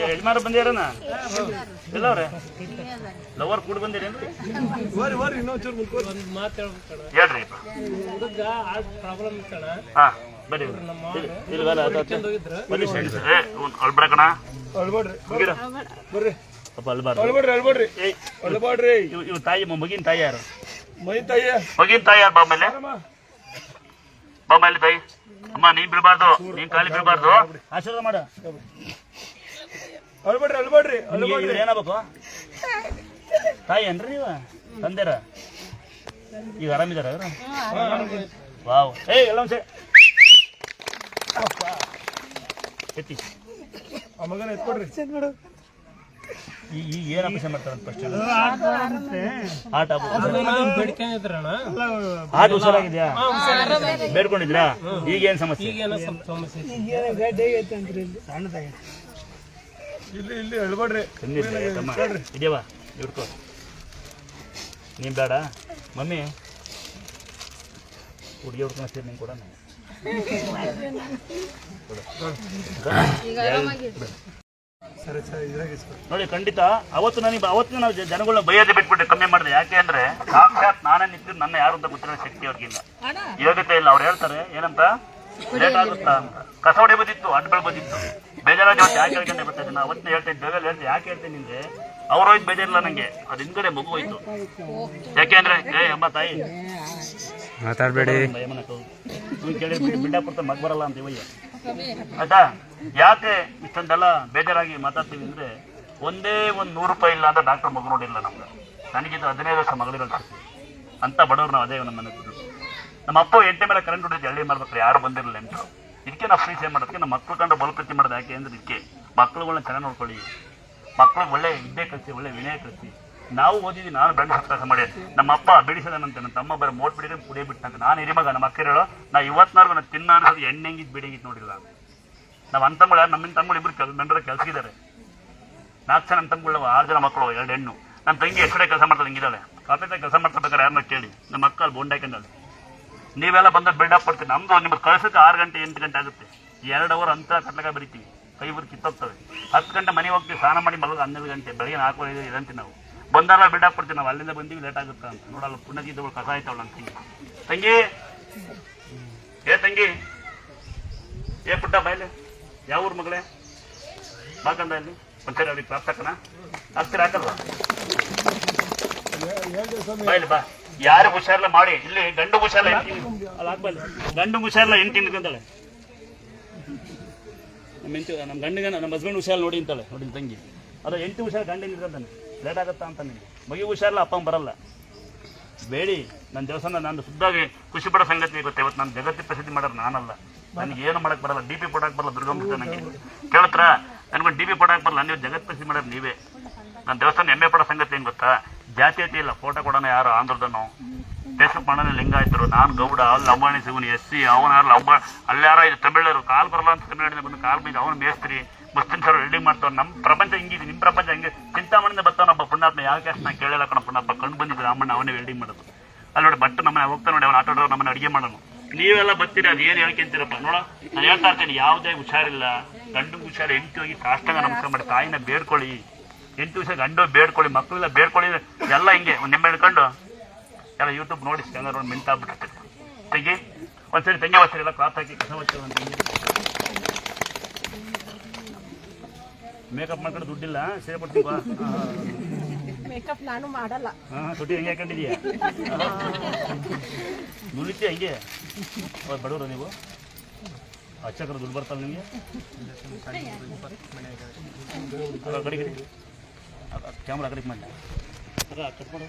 ಯಜಮಾನ ಬಂದಿರನ ಎಲ್ಲವ್ರೆ ಲವರ್ ಕೂಡ ಬಂದಿರೇನ್ರಿ ಹೇಳ್ರಿ ಹಾ ಬರೀ ಅಳ್ಬೇಡ ಇವ್ ತಾಯಿ ಮಗಿನ ತಾಯಿ ಯಾರು ಮಗಿನ ತಾಯಿ ಯಾರು ಬಾಮೇಲೆ ಬಾಮೇಲೆ ತಾಯಿ ಅಮ್ಮ ನೀನ್ ಬಿಡಬಾರ್ದು ನೀನ್ ಖಾಲಿ ಬಿಡಬಾರ್ದು ಆಶೀರ್ವಾದ ಮಾಡ ಏನಾಗಬೇಕು ತಾಯಿ ಏನ್ರಿ ನೀವ ತಂದೆರ ಈಗ ಆರಾಮಿದಾರ ವಾವ್ ಎಲ್ಲ ಒಂದ್ಸೆ ಎತ್ತಿ ಆ ಮಗನ ಎತ್ಕೊಡ್ರಿ ಈಗ ಏನ್ ಅಪೇಕ್ಷೆ ಮಾಡ್ತಾರಂತ ಫಸ್ಟ್ ಹಾರ್ಟ್ ಹುಷಾರಾಗಿದ್ಯಾ ಬೇಡ್ಕೊಂಡಿದ್ರಾ ಈಗ ಏನ್ ಸಮಸ್ಯೆ ಇಲ್ಲಿ ಹೇಳ್ಬೇಡ್ರಿ ಇದೆಯವ ಇಡ್ಕೋ ನೀನ್ ಬೇಡ ಮಮ್ಮಿ ಹುಡುಗಿ ಹುಡ್ಕೊಂಡ್ತೀರಿ ನಿಂಗೆ ಕೂಡ ನೋಡಿ ಖಂಡಿತ ಅವತ್ತು ನಾವು ಜನಗಳನ್ನ ಬೈಯೋದೇ ಬಿಟ್ಬಿಟ್ಟೆ ಕಮ್ಮಿ ಮಾಡಿದೆ. ಯಾಕೆ ಅಂದ್ರೆ ಸಾಕ್ಷಾತ್ ನಾನೇ ನಿಂತಿದ್ದು ನನ್ನ ಯಾರು ಅಂತ ಗೊತ್ತಿರೋ ಶಕ್ತಿ ಅವ್ರಿಗಿಲ್ಲ, ಯೋಗ್ಯತೆ ಇಲ್ಲ. ಅವ್ರು ಹೇಳ್ತಾರೆ ಏನಂತ ಲೇಟ್ ಆಗುತ್ತಾ ಅಂತ. ಕಸ ಹೊಡೆ ಬಂದಿತ್ತು, ಅಡ್ಗಳು ಬಂದಿತ್ತು, ಬೇಜಾರಾಗಿ ಯಾಕೆ ಹೇಳ್ಕೊಂಡೆ ಬರ್ತಾ ನಾ ಅವತ್ತಿನ ಹೇಳ್ತೇನೆ ಬೇಗ ಹೇಳ್ತೇನೆ. ಯಾಕೆ ಹೇಳ್ತೇನೆ ನಿಂಗೆ ಅವ್ರು ಹೋಯ್ತು ಬೇಜಾರಿಲ್ಲ ನಂಗೆ, ಅದು ಹಿಂದ್ಗಡೆ ಮಗು ಹೋಯ್ತು. ಯಾಕೆ ಅಂದ್ರೆ ಅಮ್ಮ ತಾಯಿ ಮಾತಾಡ್ಬೇಡಿ ಕೇಳಿ ಬಿಡ್ಡಾಪುರ್ತ ಮಗ್ ಬರಲ್ಲ ಅಂತ ಇವಯ್ಯ ಆಯ್ತಾ. ಯಾಕೆ ಇಷ್ಟೊಂದೆಲ್ಲ ಬೇಜಾರಾಗಿ ಮಾತಾಡ್ತೀವಿ ಅಂದ್ರೆ ಒಂದೇ ಒಂದು 100 ರೂಪಾಯಿ ಇಲ್ಲ ಅಂತ ಡಾಕ್ಟರ್ ಮಗು ನೋಡಿಲ್ಲ ನಮ್ಗೆ. ನನಗಿದು 15 ವರ್ಷ ಮಗಳಿರೋದು ಅಂತ ಬಡವ್ರು ನಾವು ಅದೇ ನಮ್ಮ ಮನೆ ದುಡ್ಡು. ನಮ್ಮ ಅಪ್ಪ 8 ಮೇಲೆ ಕರೆಂಟ್ ಹೊಡಿದ್ರೆ ಹಳ್ಳಿ ಮಾಡ್ಬೇಕು, ಯಾರು ಬಂದಿರಲಿಲ್ಲ ಅಂತ. ಇದಕ್ಕೆ ನಾವು ಫ್ರೀ ಸೇವ್ ಮಾಡೋದಕ್ಕೆ ನಮ್ಮ ಮಕ್ಳು ಕಂಡು ಬಲಪ್ರತಿ ಮಾಡೋದು. ಯಾಕೆ ಅಂದ್ರೆ ಇದಕ್ಕೆ ಮಕ್ಳುಗಳನ್ನ ಚೆನ್ನಾಗಿ ನೋಡ್ಕೊಳ್ಳಿ, ಮಕ್ಳಿಗೆ ಒಳ್ಳೆ ವಿದ್ಯೆ ಕಲಿಸಿ, ಒಳ್ಳೆ ವಿನಯ ಕಲಿಸಿ. ನಾವು ಓದಿದ್ವಿ, ನಾನು ಬೆಳೆದ ಕೆಲಸ ಮಾಡಿ ನಮ್ಮ ಅಪ್ಪ ಬಿಡಿಸೋದನಂತೆ, ನನ್ನ ತಮ್ಮ ಬರೋ ಮೋಟ್ ಬಿಡಿದ್ರೆ ಕುಡಿಯೇ ಬಿಟ್ಟಂತೆ. ನಾನು ಹಿರಿಮಗ, ನಮ್ಮ ಅಕ್ಕ ಹೇಳೋ ನಾ ಇವತ್ತಿನವರೆಗೂ ನಾನು ತಿನ್ನ ಅನ್ಸೋದು ಎಣ್ಣೆಂಗಿದ್ದು ಬಿಡಿಂಗಿದ್ದು ನೋಡಿಲ್ಲ. ನಾವು ಅಣ್ಣ ತಮ್ಮಗಳು ಯಾರು ನಮ್ಮಿನ ತಮ್ಮಗಳು ಇಬ್ಬರು ನಂತರ ಕೆಲಸಗಿದ್ದಾರೆ. 4 ಜನ ನನ್ನ ತಮ್ಮಗಳು, 6 ಜನ ಮಕ್ಕಳು, 2 ಹೆಣ್ಣು. ನನ್ನ ತಂಗಿ ಎಷ್ಟೇ ಕೆಲಸ ಮಾಡ್ತಾರೆ ಹಿಂಗಿದ್ದಾಳೆ. ಕಾಪೇಟ ಕೆಲಸ ಮಾಡ್ತಿರ್ಬೇಕಾದ್ರೆ ಯಾರನ್ನ ಕೇಳಿ ನಮ್ಮ ಅಕ್ಕ ಅಲ್ಲಿ ಬೋಂಡ್ ಹಾಕೊಂಡಾಳೆ. ನೀವೆಲ್ಲ ಬಂದ ಬಿಲ್ಡಪ್ ಕೊಡ್ತೀವಿ. ನಮ್ದು ನಿಮ್ಗೆ ಕಳ್ಸಕ್ಕೆ 6 ಗಂಟೆ 8 ಗಂಟೆ ಆಗುತ್ತೆ. 2 ಅವರ್ ಅಂತ ಕಟ್ಲಕ ಬರಿತೀವಿ, ಕೈ ಊರು ಕಿತ್ತೋಗ್ತವೆ. 10 ಗಂಟೆ ಮನೆ ಹೋಗ್ತೀವಿ, ಸ್ನಾನ ಮಾಡಿ ಮಲಗ 12 ಗಂಟೆ, ಬೆಳಗ್ಗೆ 4 ಇದಂತೀವಿ. ನಾವು ಬಂದಾರ ಬಿಲ್ಡಪ್ ಕೊಡ್ತೀವಿ. ನಾವು ಅಲ್ಲಿಂದ ಬಂದೀವಿ ಲೇಟ್ ಆಗುತ್ತಾ ಅಂತ ನೋಡಲ್ಲ. ಪುಣ್ಯಗಿದ್ದವಳು ಕಸ ಆಯ್ತವಳು ನನ್ನ ತಂಗಿ ತಂಗಿ ಏ ಪುಟ್ಟ ಬಾಯ್ಲೆ ಯಾವ ಊರು ಮಗಳೇ ಬಾಕಂದ ಇಲ್ಲಿ ಒಂದ್ಸರಿ ಅವ್ರಿಗೆ ಪ್ರಾಪ್ತಕ್ಕನ ಆಗ್ತೀರ ಹಾಕಲ್ವಾ ಬಾಯ್ಲಿ ಬಾ. ಯಾರು ಹುಷಾರಿಲ್ಲ ಮಾಡಿ ಇಲ್ಲಿ ಗಂಡು ಹುಷಾರಿಲ್ಲ ಅಲ್ಲಿ ಹಾಕ್ಬಲ್ಲ. ಗಂಡು ಹುಷಾರಿಲ್ಲ 8 ತಿಂದ್ಕೊಂತಾಳೆ. ನಮ್ಮ ಗಂಡಿಗೆ ನಮ್ಮ ಹಸ್ಬೆಂಡ್ ಹುಷಾರು ನೋಡಿ ಅಂತಾಳೆ. ನೋಡಿ ತಂಗಿ ಅದು 8 ಹುಷಾರು ಗಂಡ ನಿಂತ್ಕೊಂತಾನೆ. ಲೇಟ್ ಆಗುತ್ತಾ ಅಂತ ನಿಮಗೆ ಮಗಿ ಹುಷಾರಿಲ್ಲ, ಅಪ್ಪಂಗೆ ಬರಲ್ಲ ಬೇಡಿ. ನನ್ನ ದೇವಸ್ಥಾನ ನಾನು ಶುದ್ಧಾಗಿ ಖುಷಿ ಪಡೋ ಸಂಗತಿ ಗೊತ್ತೆ. ಇವತ್ತು ನಾನು ಜಗತ್ತಿ ಪ್ರಸಿದ್ಧಿ ಮಾಡೋರು ನಾನಲ್ಲ. ನನಗೆ ಏನು ಮಾಡಕ್ಕೆ ಬರಲ್ಲ, DP ಕೊಡಕ್ಕೆ ಬರಲ್ಲ. ದುರ್ಗಂಬ ನನಗೆ ಕೇಳ್ತಾರ ನನಗೊಂದು DP ಕೊಡಕ್ಕೆ ಬರಲ್ಲ. ನೀವು ಜಗತ್ ಪ್ರಸಿದ್ಧಿ ಮಾಡೋರು ನೀವೇ. ನನ್ನ ದೇವಸ್ಥಾನ ಹೆಮ್ಮೆ ಪಡೋ ಸಂಗತಿ ಏನು ಗೊತ್ತಾ, ಜಾತೀಯತೆ ಇಲ್ಲ. ಫೋಟೋ ಕೊಡೋಣ ಯಾರು ಆಂಧ್ರದನು, ಫೇಸ್ಬುಕ್ ಮಾಡೋಣ ಲಿಂಗಾಯತರು, ನಾನು ಗೌಡ, ಅಲ್ಲಿ ಅಂಬಾಣಿ ಸಿಗುನಿ SC, ಅವನ ಯಾರು ಅಲ್ಲಿ ಯಾರೋ ಇದು ತಮಿಳರು ಕಾಲು ಬರಲ್ಲ ಅಂತ ತಮಿಳ್ನಾಡಿನ ಬಂದು ಕಾಲು ಬೀಜ ಅವನು ಮೇಸ್ತ್ರಿ, ಮುಸ್ಲಿಮ್ಸ್ ಅವರು ರೆಡಿ ಮಾಡ್ತಾರೆ. ನಮ್ಮ ಪ್ರಪಂಚ ಹಿಂಗಿದೆ, ನಿಮ್ಮ ಪ್ರಪಂಚ ಹಿಂಗೆ. ಚಿಂತಾಮಣಿಯಿಂದ ಬರ್ತಾವನೊಬ್ಬ ಪುಣ್ಯಾತ್ಮ, ಯಾವ ಕ್ಯಾಸ್ಟ್ ನಾನು ಕೇಳಿಲ್ಲ ಕಣ ಪುಣ್ಯಾತ್ಮ ಕಂಡು ಬಂದಿದ್ರು ಅಮ್ಮಣ್ಣ, ಅವನೇ ವೆಲ್ಡಿಂಗ್ ಮಾಡೋದು. ಅಲ್ಲಿ ನೋಡಿ ಬಟ್ ನಮ್ಮನೆ ಹೋಗ್ತಾ ನೋಡಿ, ಅವನ ಆಟೋಡ್ರವ್ರು ನಮ್ಮನ್ನ ಅಡುಗೆ ಮಾಡೋನು. ನೀವೆಲ್ಲ ಬರ್ತೀರಿ, ಅದು ಏನು ಹೇಳ್ಕೊಂತೀರಪ್ಪ ನೋಡ. ನಾನು ಹೇಳ್ತಾ ಇರ್ತೀನಿ, ಯಾವುದೇ ಹುಷಾರಿಲ್ಲ, ಗಂಡು ಹುಷಾರು 8 ಹೋಗಿ ಸಾಷ್ಟಾಂಗ ನಮಸ್ಕಾರ ಮಾಡಿ ತಾಯಿನ ಬೇಡ್ಕೊಳ್ಳಿ. 8 ವರ್ಷ ಗಂಡು ಬೇಡ್ಕೊಳ್ಳಿ, ಮಕ್ಕಳೆಲ್ಲ ಬೇಡ್ಕೊಳ್ಳಿ. ಎಲ್ಲ ಹಿಂಗೆ ಒಂದು ನಿಂಬೆ ಹಿಡ್ಕೊಂಡು ಎಲ್ಲ ಯೂಟ್ಯೂಬ್ ನೋಡಿ ಸ್ಕ್ಯಾನರ್ ಮಿಂಟಾಗ್ಬಿಟ್ಟಿರ್ತೀರಿ. ತೆಗಿ ಒಂದ್ಸರಿ ತಂಗಿ ಹೊಸ್ಸರಿ ಎಲ್ಲ ಕ್ಲಾತ್ ಹಾಕಿ ಕಸ ಹೊಚ್ಚ ಮೇಕಪ್ ಮಾಡ್ಕೊಂಡು ದುಡ್ಡಿಲ್ಲ ಸೇರಿ ಕೊಡ್ತೀವಿ. ಮೇಕಪ್ ನಾನು ಮಾಡಲ್ಲ. ತುಟಿ ಹೆಂಗೆ ಹಾಕೊಂಡಿದೀಯ ನುಲಿತಿ ಹಂಗೆ ಬಡವರು ನೀವು ಹಚ್ಚಕ್ರ ದುಡ್ಡು ಬರ್ತಲ್ಲ ನಿಮಗೆ. ಕಡೆಗೆ ಕ್ಯಾಮ್ರಾ ಕಡೆಗೆ ಮಾಡಿ ಕಟ್ ಮಾಡು.